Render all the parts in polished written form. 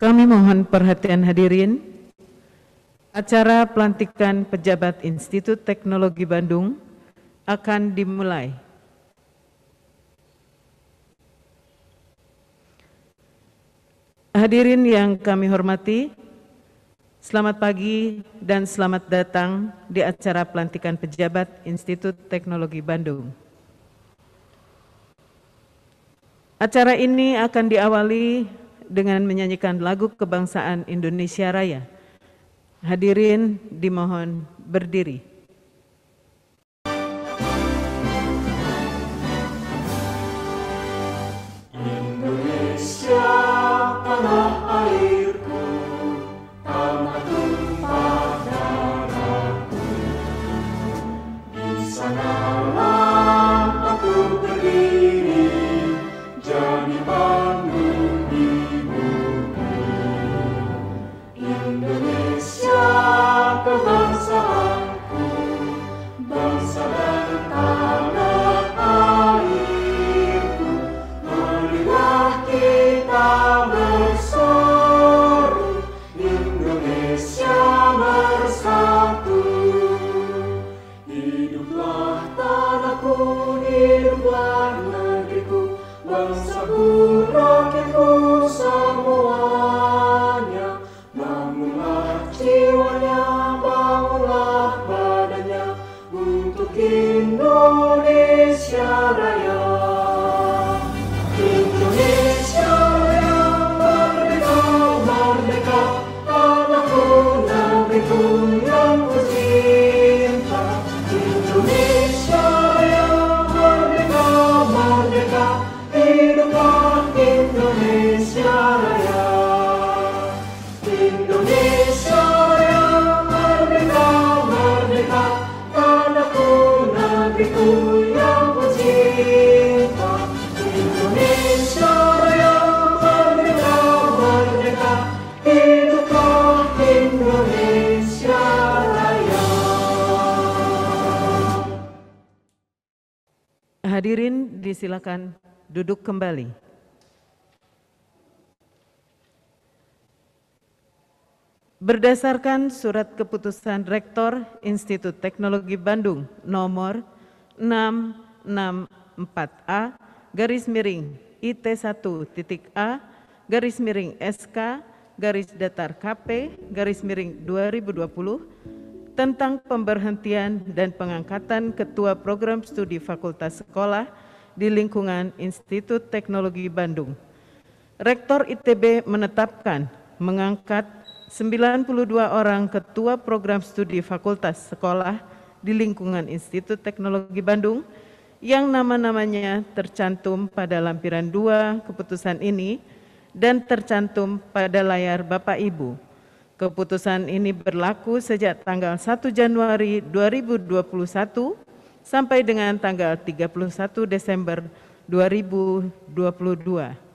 Kami mohon perhatian hadirin. Acara pelantikan pejabat Institut Teknologi Bandung akan dimulai. Hadirin yang kami hormati, selamat pagi dan selamat datang di acara pelantikan pejabat Institut Teknologi Bandung. Acara ini akan diawali dengan menyanyikan lagu kebangsaan Indonesia Raya. Hadirin dimohon berdiri. Indonesia tanah airku, tanah tumpah darahku. Di sanalah aku berdiri, jadi Bandung di bumi. Indonesia kebangsaanku, bangsa dan tanah airku. Marilah kita berseru, Indonesia bersatu. Hiduplah tanahku, hiduplah negeriku, bangsaku, rakyatku semuanya. Bangunlah jiwanya, bangunlah badannya, untuk Indonesia Raya. Indonesia Raya, merdeka, merdeka, tanahku, negeriku yang ku cinta. Indonesia Raya, merdeka, merdeka, hiduplah Indonesia Raya. Indonesia Raya, merdeka, merdeka, tanahku, negeriku yang ku cinta. Indonesia Raya, merdeka, merdeka, hiduplah Indonesia Raya. Hadirin disilakan duduk kembali. Berdasarkan surat keputusan Rektor Institut Teknologi Bandung nomor 664A garis miring IT1.A garis miring SK garis datar KP garis miring 2020 tentang pemberhentian dan pengangkatan Ketua Program Studi Fakultas Sekolah di lingkungan Institut Teknologi Bandung. Rektor ITB menetapkan mengangkat 92 orang ketua program studi fakultas sekolah di lingkungan Institut Teknologi Bandung yang nama-namanya tercantum pada lampiran 2 keputusan ini dan tercantum pada layar Bapak Ibu. Keputusan ini berlaku sejak tanggal 1 Januari 2021 sampai dengan tanggal 31 Desember 2022.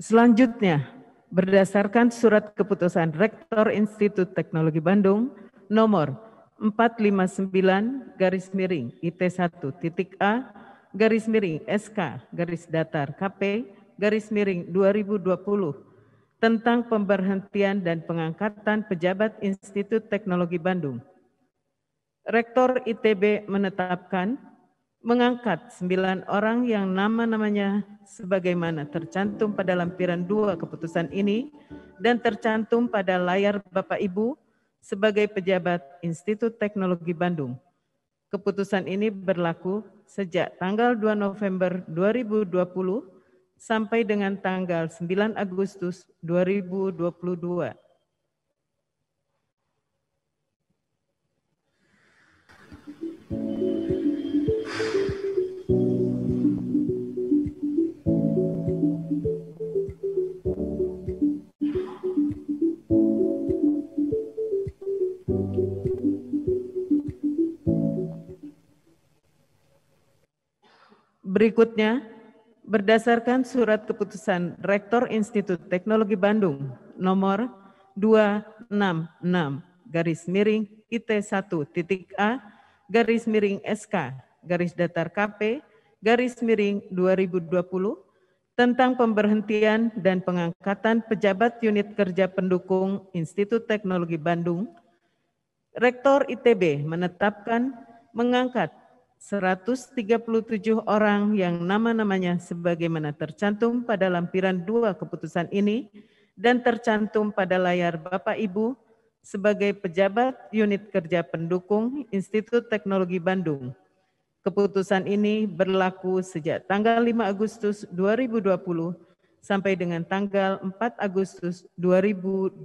Selanjutnya, berdasarkan surat keputusan Rektor Institut Teknologi Bandung nomor 459-IT1.A SK-KP-2020 tentang pemberhentian dan pengangkatan pejabat Institut Teknologi Bandung. Rektor ITB menetapkan mengangkat 9 orang yang nama-namanya sebagaimana tercantum pada lampiran 2 keputusan ini dan tercantum pada layar Bapak Ibu sebagai pejabat Institut Teknologi Bandung. Keputusan ini berlaku sejak tanggal 2 November 2020 sampai dengan tanggal 9 Agustus 2022. Berikutnya, berdasarkan surat keputusan Rektor Institut Teknologi Bandung nomor 266-IT1.A-SK-KP-2020 tentang pemberhentian dan pengangkatan pejabat unit kerja pendukung Institut Teknologi Bandung, Rektor ITB menetapkan mengangkat 137 orang yang nama-namanya sebagaimana tercantum pada lampiran 2 keputusan ini dan tercantum pada layar Bapak Ibu sebagai pejabat unit kerja pendukung Institut Teknologi Bandung. Keputusan ini berlaku sejak tanggal 5 Agustus 2020 sampai dengan tanggal 4 Agustus 2022.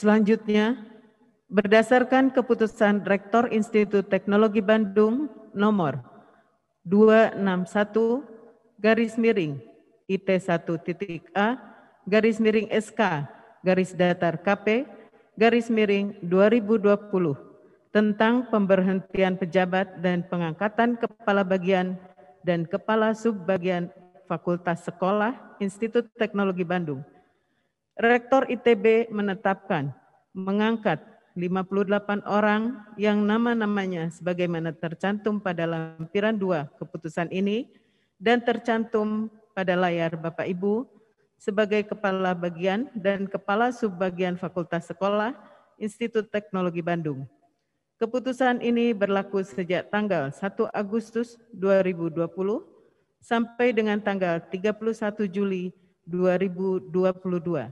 Selanjutnya, berdasarkan keputusan Rektor Institut Teknologi Bandung nomor 261 garis miring IT1.A garis miring SK garis datar KP garis miring 2020 tentang pemberhentian pejabat dan pengangkatan kepala bagian dan kepala subbagian Fakultas Sekolah Institut Teknologi Bandung. Rektor ITB menetapkan mengangkat 58 orang yang nama-namanya sebagaimana tercantum pada lampiran 2 keputusan ini dan tercantum pada layar Bapak Ibu sebagai kepala bagian dan kepala subbagian Fakultas Sekolah Institut Teknologi Bandung. Keputusan ini berlaku sejak tanggal 1 Agustus 2020 sampai dengan tanggal 31 Juli 2022.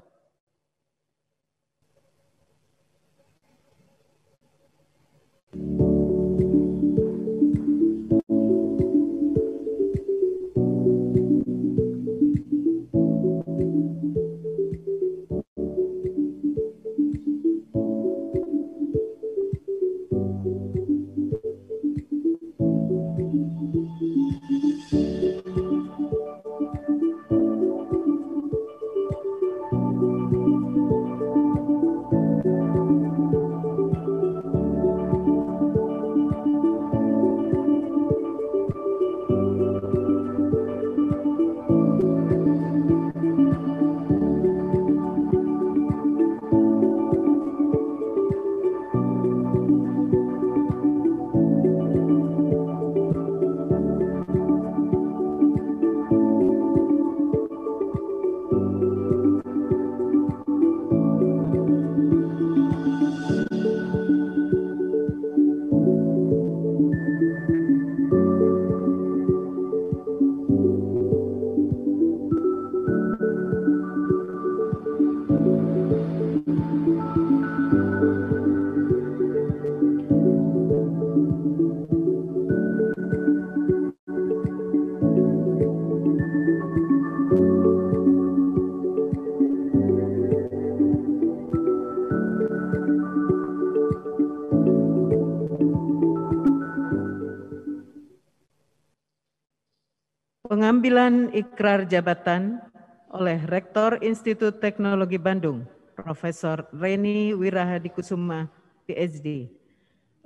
Pengambilan ikrar jabatan oleh Rektor Institut Teknologi Bandung, Profesor Reni Wirahadikusuma, PhD.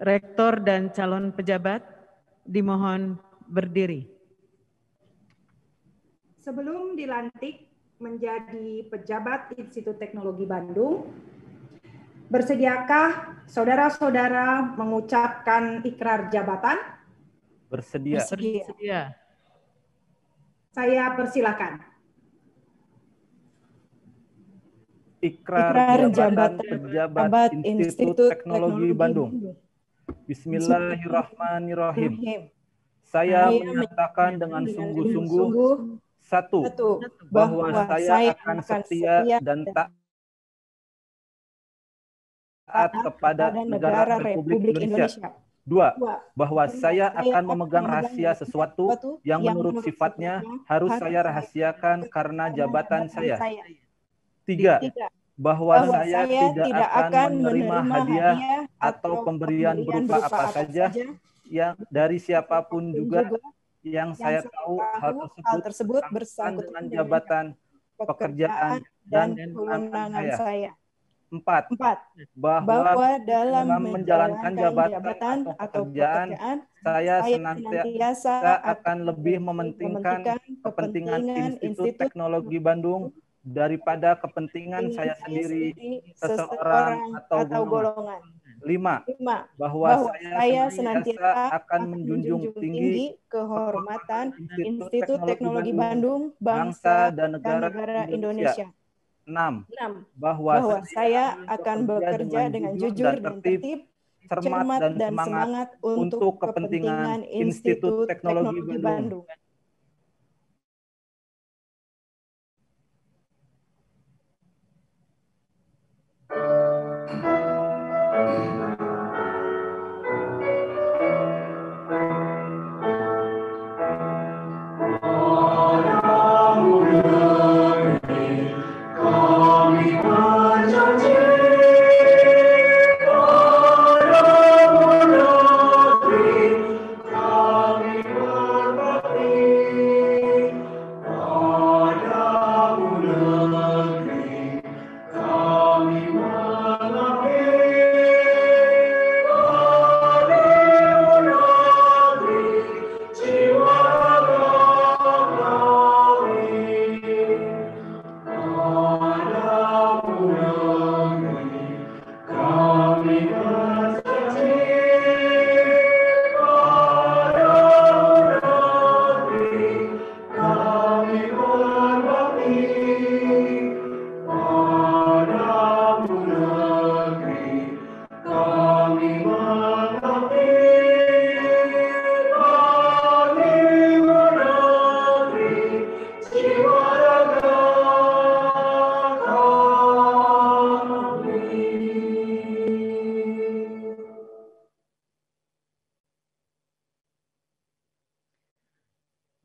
Rektor dan calon pejabat dimohon berdiri. Sebelum dilantik menjadi pejabat Institut Teknologi Bandung, bersediakah saudara-saudara mengucapkan ikrar jabatan? Bersedia. Bersedia. Saya persilakan. Ikrar jabatan pejabat Institut Teknologi Bandung. Bismillahirrahmanirrahim. Saya menyatakan dengan sungguh-sungguh, satu, bahwa saya akan setia dan taat kepada negara Republik Indonesia. Dua, bahwa saya akan memegang rahasia sesuatu yang menurut sifatnya harus saya rahasiakan karena jabatan saya. Tiga, bahwa saya tidak akan menerima hadiah atau pemberian berupa apa saja yang dari siapapun juga yang saya tahu hal tersebut bersangkutan dengan jabatan, pekerjaan, dan kewenangan saya. Empat, bahwa dalam menjalankan jabatan atau pekerjaan, saya senantiasa akan lebih mementingkan kepentingan Institut Teknologi Bandung daripada kepentingan saya sendiri, seseorang atau golongan. 5. Bahwa saya senantiasa akan menjunjung tinggi kehormatan Institut Teknologi Bandung, bangsa dan negara Indonesia. 6. Bahwa saya akan bekerja dengan jujur dan tertib, cermat dan semangat untuk kepentingan Institut Teknologi Bandung.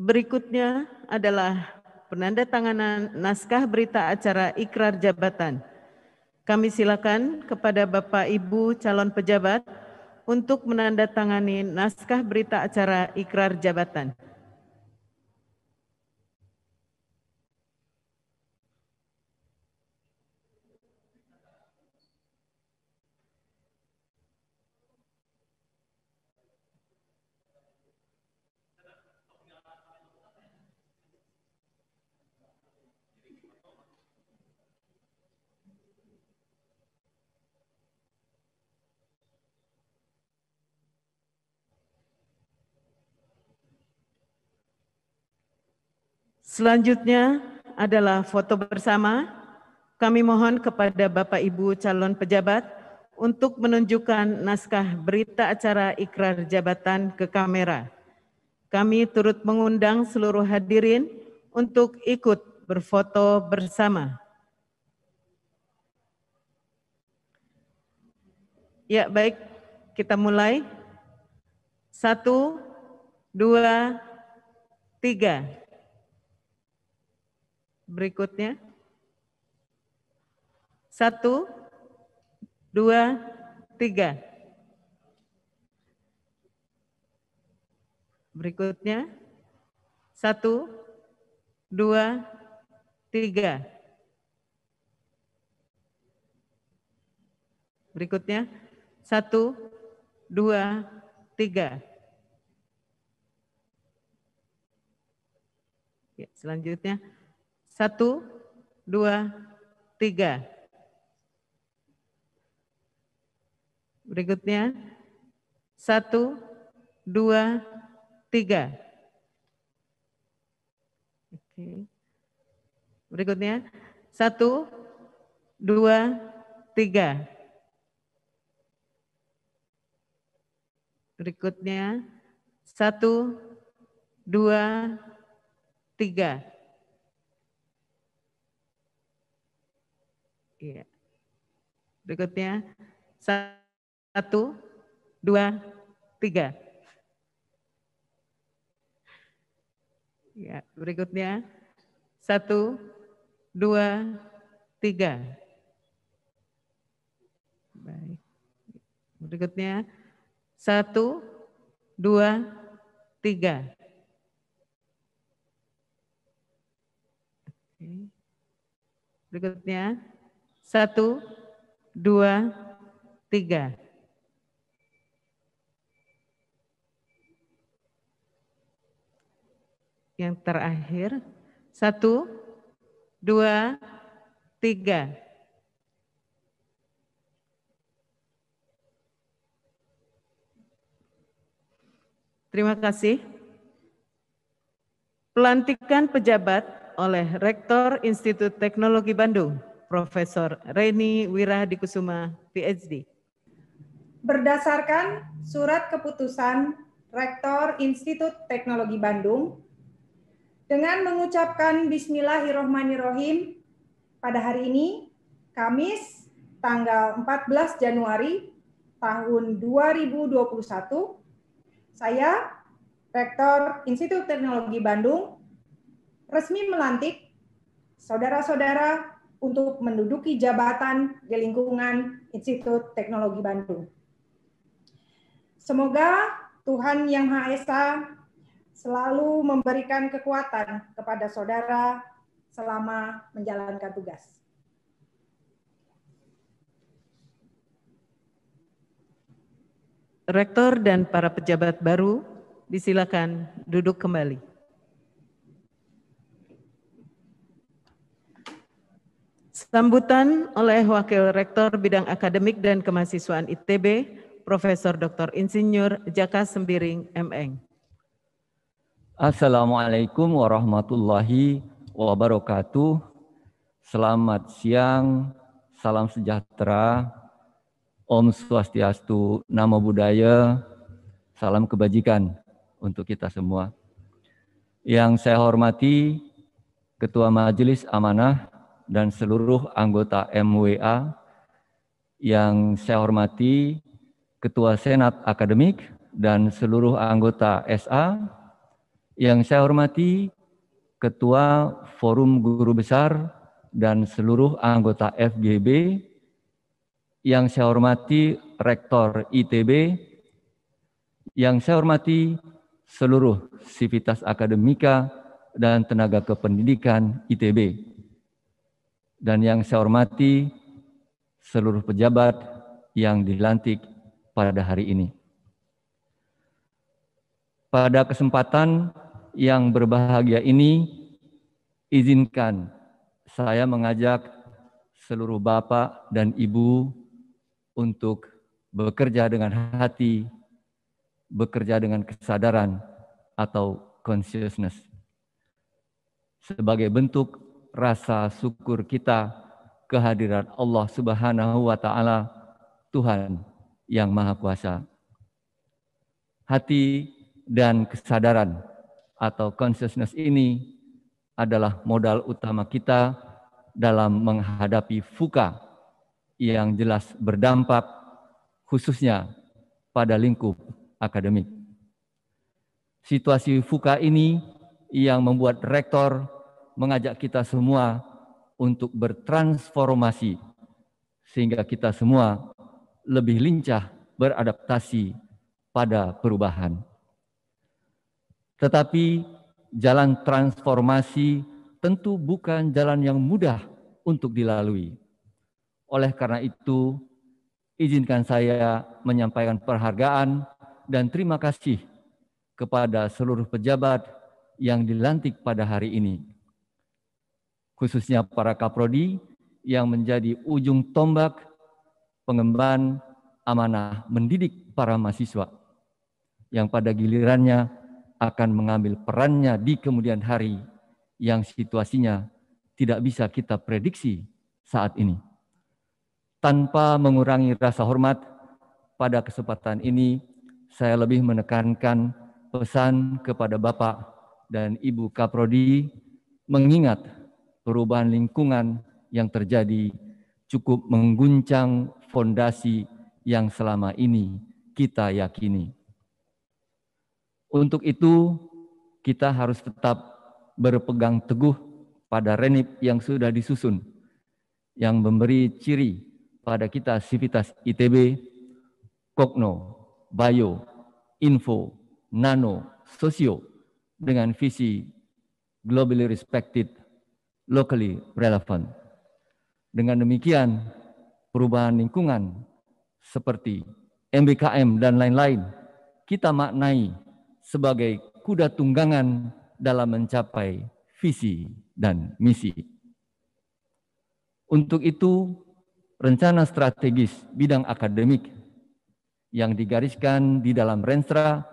Berikutnya adalah penandatanganan naskah berita acara ikrar jabatan. Kami silakan kepada Bapak Ibu calon pejabat untuk menandatangani naskah berita acara ikrar jabatan. Selanjutnya adalah foto bersama. Kami mohon kepada Bapak Ibu calon pejabat untuk menunjukkan naskah berita acara ikrar jabatan ke kamera. Kami turut mengundang seluruh hadirin untuk ikut berfoto bersama. Ya, baik, kita mulai. 1, 2, 3. Berikutnya. 1, 2, 3. Berikutnya. 1, 2, 3. Berikutnya. 1, 2, 3. Ya, selanjutnya 1, 2, 3. Berikutnya 1, 2, 3. Oke. Berikutnya 1, 2, 3. Berikutnya 1, 2, 3. Iya. Berikutnya 1, 2, 3. Ya, berikutnya 1, 2, 3. Baik. Berikutnya 1, 2, 3. Berikutnya 1, 2, 3. Yang terakhir 1, 2, 3. Terima kasih. Pelantikan pejabat oleh Rektor Institut Teknologi Bandung, Profesor Reni Wirahadikusuma, PhD. Berdasarkan surat keputusan Rektor Institut Teknologi Bandung, dengan mengucapkan Bismillahirrohmanirrohim, pada hari ini, Kamis, tanggal 14 Januari tahun 2021, saya, Rektor Institut Teknologi Bandung, resmi melantik saudara-saudara untuk menduduki jabatan di lingkungan Institut Teknologi Bandung. Semoga Tuhan Yang Maha Esa selalu memberikan kekuatan kepada saudara selama menjalankan tugas. Rektor dan para pejabat baru, disilakan duduk kembali. Sambutan oleh Wakil Rektor Bidang Akademik dan Kemahasiswaan ITB, Profesor Dr. Insinyur Jaka Sembiring, M.Eng. Assalamualaikum warahmatullahi wabarakatuh. Selamat siang, salam sejahtera, Om Swastiastu, Namo Buddhaya, salam kebajikan untuk kita semua. Yang saya hormati Ketua Majelis Amanah dan seluruh anggota MWA, yang saya hormati Ketua Senat Akademik dan seluruh anggota SA, yang saya hormati Ketua Forum Guru Besar dan seluruh anggota FGB, yang saya hormati Rektor ITB, yang saya hormati seluruh sivitas akademika dan tenaga kependidikan ITB, dan yang saya hormati seluruh pejabat yang dilantik pada hari ini. Pada kesempatan yang berbahagia ini, izinkan saya mengajak seluruh Bapak dan Ibu untuk bekerja dengan hati, bekerja dengan kesadaran atau consciousness, sebagai bentuk rasa syukur kita kehadiran Allah Subhanahu wa Ta'ala, Tuhan yang Maha Kuasa. Hati dan kesadaran atau consciousness ini adalah modal utama kita dalam menghadapi VUCA yang jelas berdampak khususnya pada lingkup akademik. Situasi VUCA ini yang membuat Rektor mengajak kita semua untuk bertransformasi sehingga kita semua lebih lincah beradaptasi pada perubahan. Tetapi jalan transformasi tentu bukan jalan yang mudah untuk dilalui. Oleh karena itu, izinkan saya menyampaikan penghargaan dan terima kasih kepada seluruh pejabat yang dilantik pada hari ini, khususnya para kaprodi yang menjadi ujung tombak pengemban amanah mendidik para mahasiswa, yang pada gilirannya akan mengambil perannya di kemudian hari yang situasinya tidak bisa kita prediksi saat ini. Tanpa mengurangi rasa hormat, pada kesempatan ini saya lebih menekankan pesan kepada Bapak dan Ibu Kaprodi mengingat perubahan lingkungan yang terjadi cukup mengguncang fondasi yang selama ini kita yakini. Untuk itu, kita harus tetap berpegang teguh pada renip yang sudah disusun, yang memberi ciri pada kita sivitas ITB, Kogno, Bio, Info, Nano, Sosio, dengan visi globally respected, locally relevant. Dengan demikian, perubahan lingkungan seperti MBKM dan lain-lain, kita maknai sebagai kuda tunggangan dalam mencapai visi dan misi. Untuk itu, rencana strategis bidang akademik yang digariskan di dalam Renstra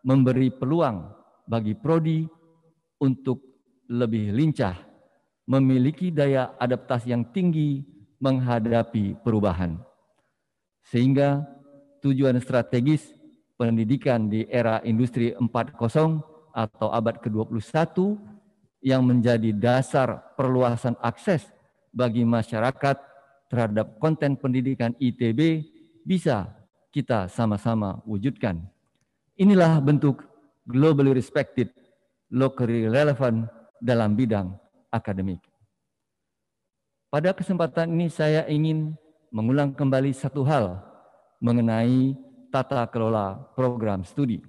memberi peluang bagi prodi untuk lebih lincah, memiliki daya adaptasi yang tinggi menghadapi perubahan. Sehingga tujuan strategis pendidikan di era industri 4.0 atau abad ke-21 yang menjadi dasar perluasan akses bagi masyarakat terhadap konten pendidikan ITB bisa kita sama-sama wujudkan. Inilah bentuk globally respected, locally relevant dalam bidang akademik. Pada kesempatan ini saya ingin mengulang kembali satu hal mengenai tata kelola program studi.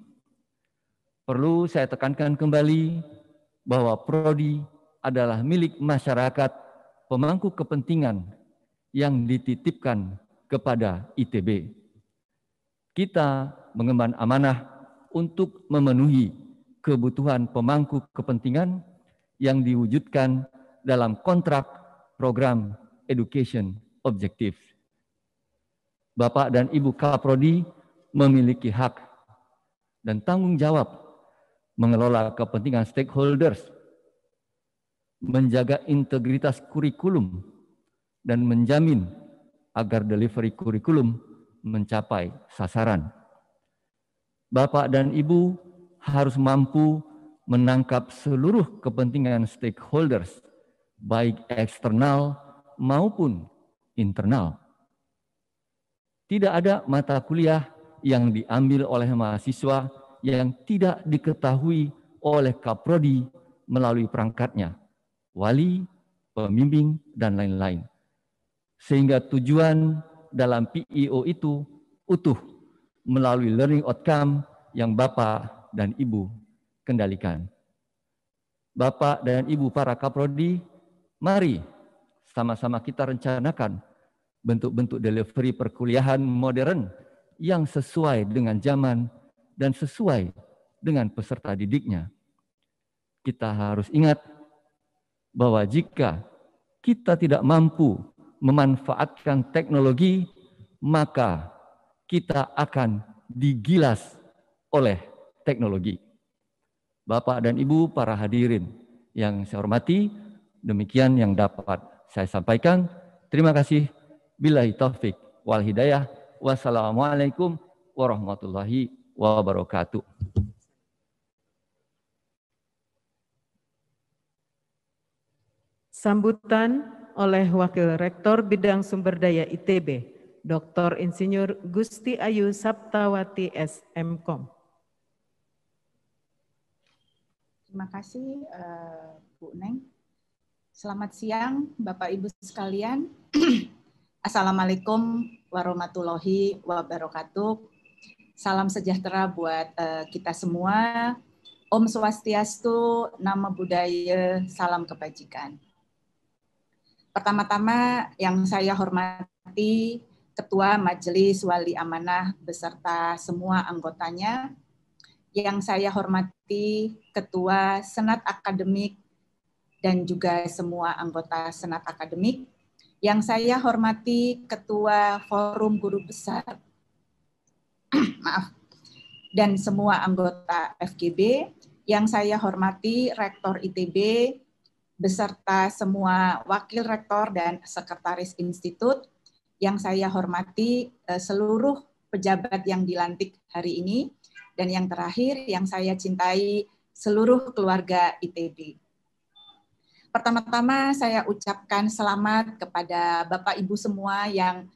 Perlu saya tekankan kembali bahwa prodi adalah milik masyarakat pemangku kepentingan yang dititipkan kepada ITB. Kita mengemban amanah untuk memenuhi kebutuhan pemangku kepentingan yang diwujudkan dalam kontrak program education objektif. Bapak dan Ibu Kaprodi memiliki hak dan tanggung jawab mengelola kepentingan stakeholders, menjaga integritas kurikulum, dan menjamin agar delivery kurikulum mencapai sasaran. Bapak dan Ibu harus mampu menangkap seluruh kepentingan stakeholders, baik eksternal maupun internal. Tidak ada mata kuliah yang diambil oleh mahasiswa yang tidak diketahui oleh Kaprodi melalui perangkatnya, wali, pembimbing, dan lain-lain. Sehingga tujuan dalam PEO itu utuh melalui learning outcome yang Bapak dan Ibu kendalikan. Bapak dan Ibu para Kaprodi, mari sama-sama kita rencanakan bentuk-bentuk delivery perkuliahan modern yang sesuai dengan zaman dan sesuai dengan peserta didiknya. Kita harus ingat bahwa jika kita tidak mampu memanfaatkan teknologi, maka kita akan digilas oleh teknologi. Bapak dan Ibu para hadirin yang saya hormati, demikian yang dapat saya sampaikan. Terima kasih. Billahi taufik wal hidayah. Wassalamualaikum warahmatullahi wabarakatuh. Sambutan oleh Wakil Rektor Bidang Sumber Daya ITB, Dr. Insinyur Gusti Ayu Saptawati SMkom. Terima kasih Bu Neng. Selamat siang Bapak Ibu sekalian. Assalamualaikum warahmatullahi wabarakatuh. Salam sejahtera buat kita semua. Om Swastiastu, Namo Buddhaya, salam kebajikan. Pertama-tama yang saya hormati Ketua Majelis Wali Amanah beserta semua anggotanya, yang saya hormati Ketua Senat Akademik dan juga semua anggota Senat Akademik, yang saya hormati Ketua Forum Guru Besar, maaf, dan semua anggota FGB, yang saya hormati Rektor ITB, beserta semua Wakil Rektor dan Sekretaris Institut, yang saya hormati seluruh pejabat yang dilantik hari ini, dan yang terakhir yang saya cintai seluruh keluarga ITB. Pertama-tama saya ucapkan selamat kepada Bapak Ibu semua yang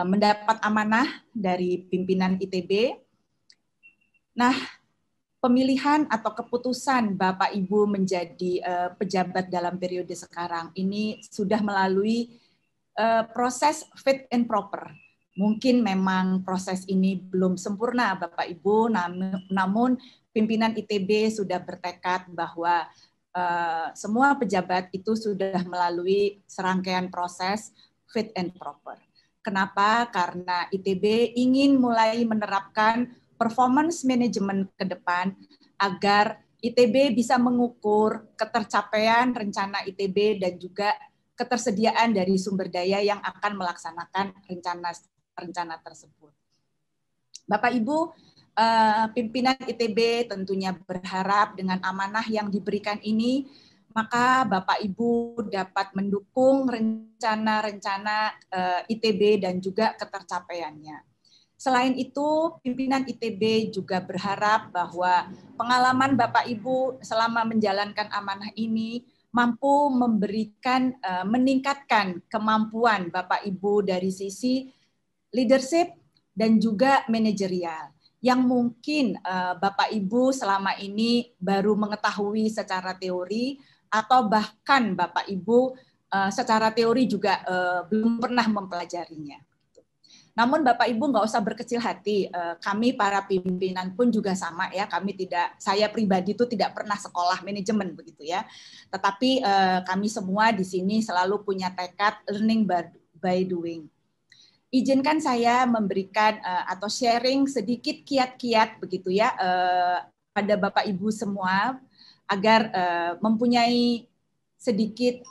mendapat amanah dari pimpinan ITB. Nah, pemilihan atau keputusan Bapak Ibu menjadi pejabat dalam periode sekarang ini sudah melalui proses fit and proper. Mungkin memang proses ini belum sempurna Bapak Ibu, namun pimpinan ITB sudah bertekad bahwa semua pejabat itu sudah melalui serangkaian proses fit and proper. Kenapa? Karena ITB ingin mulai menerapkan performance management ke depan agar ITB bisa mengukur ketercapaian rencana ITB dan juga ketersediaan dari sumber daya yang akan melaksanakan rencana tersebut. Bapak Ibu, pimpinan ITB tentunya berharap dengan amanah yang diberikan ini, maka Bapak Ibu dapat mendukung rencana-rencana ITB dan juga ketercapaiannya. Selain itu, pimpinan ITB juga berharap bahwa pengalaman Bapak Ibu selama menjalankan amanah ini mampu memberikan, meningkatkan kemampuan Bapak Ibu dari sisi leadership dan juga manajerial, yang mungkin Bapak Ibu selama ini baru mengetahui secara teori, atau bahkan Bapak Ibu secara teori juga belum pernah mempelajarinya. Namun Bapak Ibu nggak usah berkecil hati, kami para pimpinan pun juga sama ya, saya pribadi itu tidak pernah sekolah manajemen begitu ya, tetapi kami semua di sini selalu punya tekad learning by doing. Izinkan saya memberikan atau sharing sedikit kiat-kiat begitu ya pada Bapak Ibu semua agar mempunyai sedikit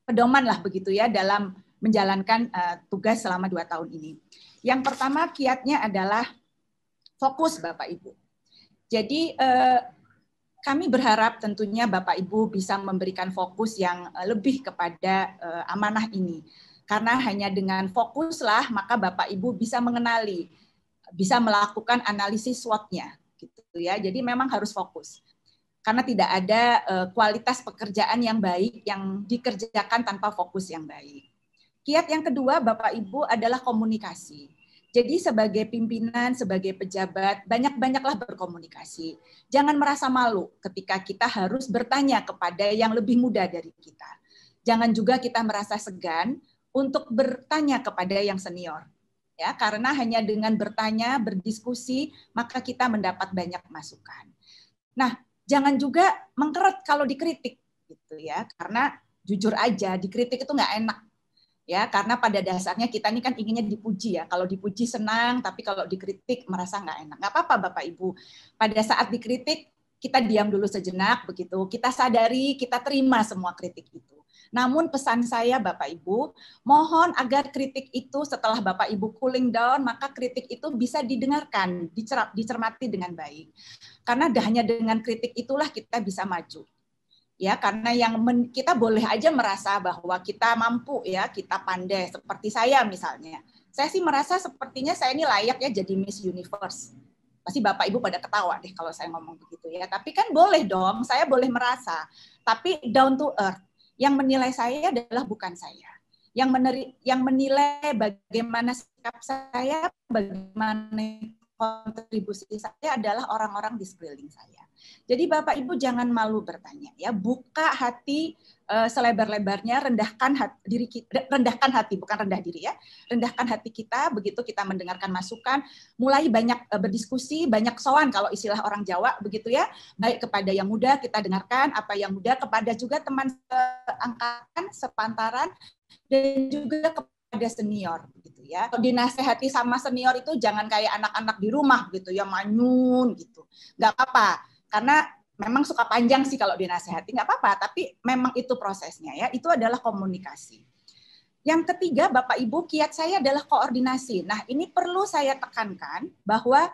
pedoman lah begitu ya dalam menjalankan tugas selama 2 tahun ini. Yang pertama kiatnya adalah fokus Bapak Ibu. Jadi kami berharap tentunya Bapak Ibu bisa memberikan fokus yang lebih kepada amanah ini. Karena hanya dengan fokuslah maka Bapak Ibu bisa mengenali, bisa melakukan analisis SWOT-nya gitu ya. Jadi memang harus fokus. Karena tidak ada kualitas pekerjaan yang baik yang dikerjakan tanpa fokus yang baik. Kiat yang kedua Bapak Ibu adalah komunikasi. Jadi sebagai pimpinan, sebagai pejabat, banyak-banyaklah berkomunikasi. Jangan merasa malu ketika kita harus bertanya kepada yang lebih muda dari kita. Jangan juga kita merasa segan untuk bertanya kepada yang senior. Ya, karena hanya dengan bertanya, berdiskusi, maka kita mendapat banyak masukan. Nah, jangan juga mengkeret kalau dikritik gitu ya. Karena jujur aja dikritik itu nggak enak. Ya, karena pada dasarnya kita ini kan inginnya dipuji ya. Kalau dipuji senang, tapi kalau dikritik merasa nggak enak. Nggak apa-apa Bapak Ibu. Pada saat dikritik, kita diam dulu sejenak begitu. Kita sadari, kita terima semua kritik itu. Namun pesan saya Bapak Ibu, mohon agar kritik itu setelah Bapak Ibu cooling down, maka kritik itu bisa didengarkan, dicermati dengan baik. Karena hanya dengan kritik itulah kita bisa maju. Ya, karena kita boleh aja merasa bahwa kita mampu ya, kita pandai seperti saya misalnya. Saya sih merasa sepertinya saya ini layak ya jadi Miss Universe. Pasti Bapak Ibu pada ketawa deh kalau saya ngomong begitu ya. Tapi kan boleh dong, saya boleh merasa. Tapi down to earth. Yang menilai saya adalah bukan saya. Yang menilai bagaimana sikap saya, bagaimana kontribusi saya adalah orang-orang di sekeliling saya. Jadi Bapak Ibu jangan malu bertanya ya, buka hati selebar-lebarnya, rendahkan hati, bukan rendah diri ya, rendahkan hati kita begitu kita mendengarkan masukan, mulai banyak berdiskusi, banyak sowan kalau istilah orang Jawa begitu ya, baik kepada yang muda kita dengarkan apa yang muda, kepada juga teman seangkatan, sepantaran, dan juga kepada senior gitu ya. Dinasehati sama senior itu jangan kayak anak-anak di rumah gitu ya, manyun gitu, nggak apa-apa. Karena memang suka panjang sih kalau dinasehati, nggak apa-apa, tapi memang itu prosesnya ya, itu adalah komunikasi. Yang ketiga, Bapak Ibu, kiat saya adalah koordinasi. Nah, ini perlu saya tekankan bahwa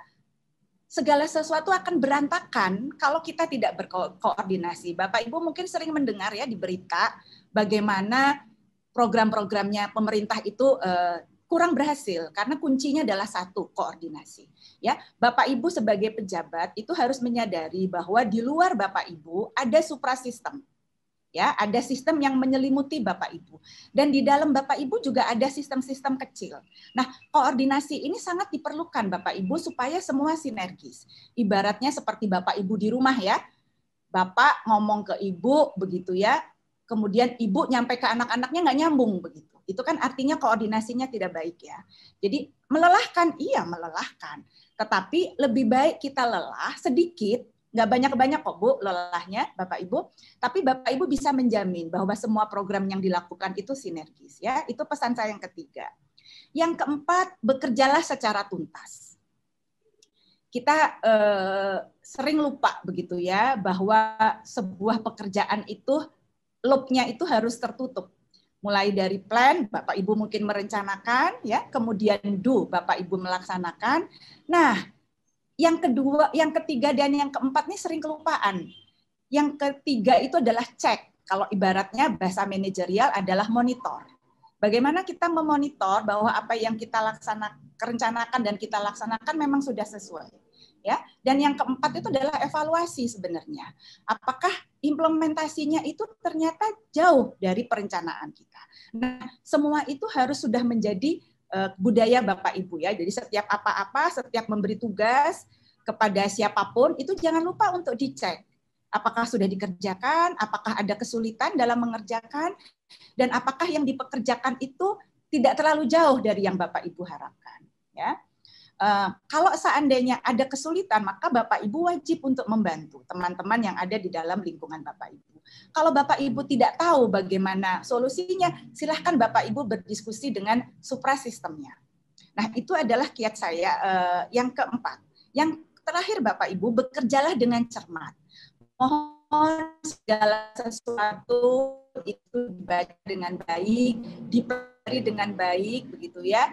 segala sesuatu akan berantakan kalau kita tidak berkoordinasi. Bapak Ibu mungkin sering mendengar ya di berita bagaimana program-programnya pemerintah itu kurang berhasil karena kuncinya adalah satu, koordinasi. Ya, Bapak Ibu sebagai pejabat itu harus menyadari bahwa di luar Bapak Ibu ada suprasistem. Ya, ada sistem yang menyelimuti Bapak Ibu. Dan di dalam Bapak Ibu juga ada sistem-sistem kecil. Nah, koordinasi ini sangat diperlukan Bapak Ibu supaya semua sinergis. Ibaratnya seperti Bapak Ibu di rumah ya. Bapak ngomong ke Ibu begitu ya, kemudian Ibu nyampe ke anak-anaknya nggak nyambung begitu. Itu kan artinya koordinasinya tidak baik ya. Jadi melelahkan, iya melelahkan. Tetapi lebih baik kita lelah sedikit, nggak banyak-banyak kok Bu lelahnya Bapak Ibu, tapi Bapak Ibu bisa menjamin bahwa semua program yang dilakukan itu sinergis ya. Itu pesan saya yang ketiga. Yang keempat, bekerjalah secara tuntas. Kita sering lupa begitu ya bahwa sebuah pekerjaan itu loop-nya itu harus tertutup. Mulai dari plan, Bapak Ibu mungkin merencanakan, ya, kemudian do, Bapak Ibu melaksanakan. Nah, yang kedua, yang ketiga dan yang keempat ini sering kelupaan. Yang ketiga itu adalah cek. Kalau ibaratnya bahasa manajerial adalah monitor. Bagaimana kita memonitor bahwa apa yang kita rencanakan dan kita laksanakan memang sudah sesuai. Ya, dan yang keempat itu adalah evaluasi sebenarnya. Apakah implementasinya itu ternyata jauh dari perencanaan kita. Nah, semua itu harus sudah menjadi budaya Bapak Ibu ya. Jadi setiap apa-apa, setiap memberi tugas kepada siapapun itu jangan lupa untuk dicek. Apakah sudah dikerjakan, apakah ada kesulitan dalam mengerjakan, dan apakah yang dipekerjakan itu tidak terlalu jauh dari yang Bapak Ibu harapkan. Ya. Kalau seandainya ada kesulitan, maka Bapak Ibu wajib untuk membantu teman-teman yang ada di dalam lingkungan Bapak Ibu. Kalau Bapak Ibu tidak tahu bagaimana solusinya, silahkan Bapak Ibu berdiskusi dengan suprasistemnya. Nah, itu adalah kiat saya yang keempat. Yang terakhir Bapak Ibu, bekerjalah dengan cermat. Mohon segala sesuatu itu dibaca dengan baik, dipelajari dengan baik, begitu ya.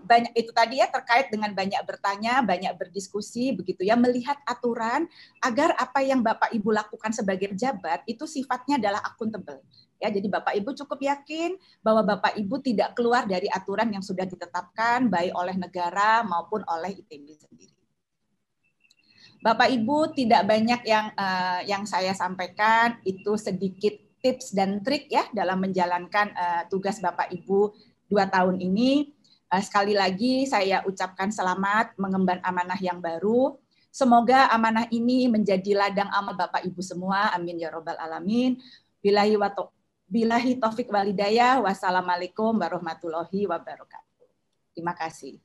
Banyak itu tadi ya, terkait dengan banyak bertanya, banyak berdiskusi, begitu ya, melihat aturan agar apa yang Bapak Ibu lakukan sebagai pejabat itu sifatnya adalah akuntabel. Ya, jadi Bapak Ibu cukup yakin bahwa Bapak Ibu tidak keluar dari aturan yang sudah ditetapkan baik oleh negara maupun oleh ITB sendiri. Bapak Ibu, tidak banyak yang saya sampaikan, itu sedikit tips dan trik ya dalam menjalankan tugas Bapak Ibu 2 tahun ini. Sekali lagi saya ucapkan selamat mengemban amanah yang baru. Semoga amanah ini menjadi ladang amal Bapak Ibu semua. Amin ya robbal alamin. Billahi taufik walhidayah. Wassalamualaikum warahmatullahi wabarakatuh. Terima kasih.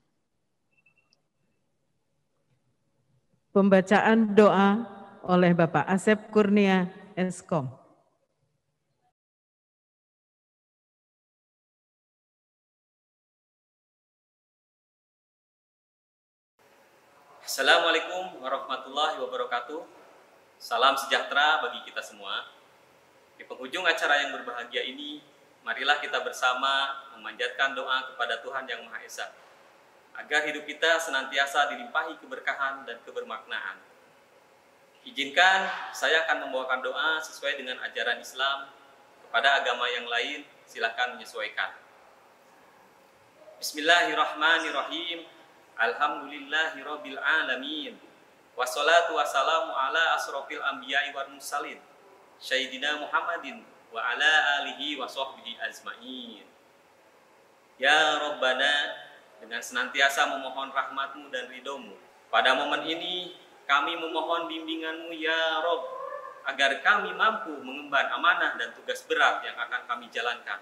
Pembacaan doa oleh Bapak Asep Kurnia, Eskom. Assalamualaikum warahmatullahi wabarakatuh. Salam sejahtera bagi kita semua. Di penghujung acara yang berbahagia ini, marilah kita bersama memanjatkan doa kepada Tuhan Yang Maha Esa, agar hidup kita senantiasa dilimpahi keberkahan dan kebermaknaan. Izinkan saya akan membawakan doa sesuai dengan ajaran Islam. Kepada agama yang lain, silakan menyesuaikan. Bismillahirrahmanirrahim. Alhamdulillahirabbil alamin. Wassalatu wassalamu ala asrofil anbiya'i wal mursalin, Sayyidina Muhammadin wa ala alihi wa sahbihi azmain. Ya Rabbana, dengan senantiasa memohon rahmat-Mu dan ridho-Mu. Pada momen ini, kami memohon bimbingan-Mu ya Rabb, agar kami mampu mengemban amanah dan tugas berat yang akan kami jalankan.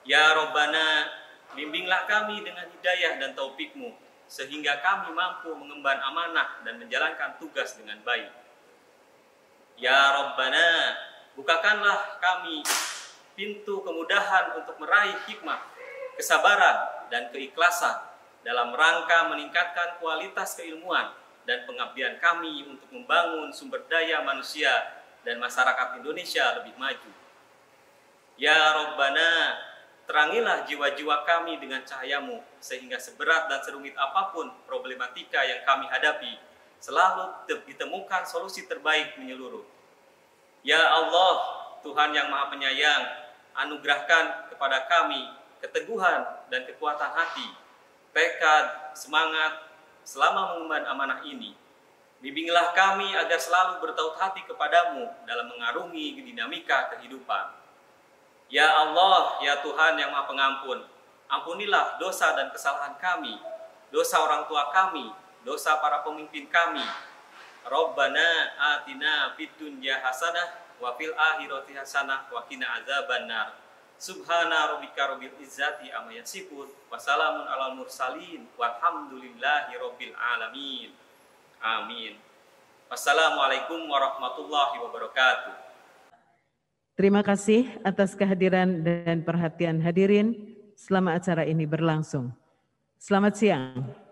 Ya Rabbana, bimbinglah kami dengan hidayah dan taufik-Mu, sehingga kami mampu mengemban amanah dan menjalankan tugas dengan baik. Ya Rabbana, bukakanlah kami pintu kemudahan untuk meraih hikmah, kesabaran, dan keikhlasan dalam rangka meningkatkan kualitas keilmuan dan pengabdian kami untuk membangun sumber daya manusia dan masyarakat Indonesia lebih maju. Ya Rabbana, terangilah jiwa-jiwa kami dengan cahaya-Mu, sehingga seberat dan serumit apapun problematika yang kami hadapi, selalu ditemukan solusi terbaik menyeluruh. Ya Allah, Tuhan yang Maha Penyayang, anugerahkan kepada kami keteguhan dan kekuatan hati, tekad, semangat selama mengemban amanah ini. Bimbinglah kami agar selalu bertaut hati kepadamu dalam mengarungi dinamika kehidupan. Ya Allah, ya Tuhan yang Maha Pengampun, ampunilah dosa dan kesalahan kami, dosa orang tua kami, dosa para pemimpin kami. Rabbana atina fid dunya hasanah wa fil akhirati hasanah wa qina adzabannar. Subhana rabbika rabbil izzati amma yasifun wa salamun alal mursalin walhamdulillahi rabbil alamin. Amin. Wassalamualaikum warahmatullahi wabarakatuh. Terima kasih atas kehadiran dan perhatian hadirin selama acara ini berlangsung. Selamat siang.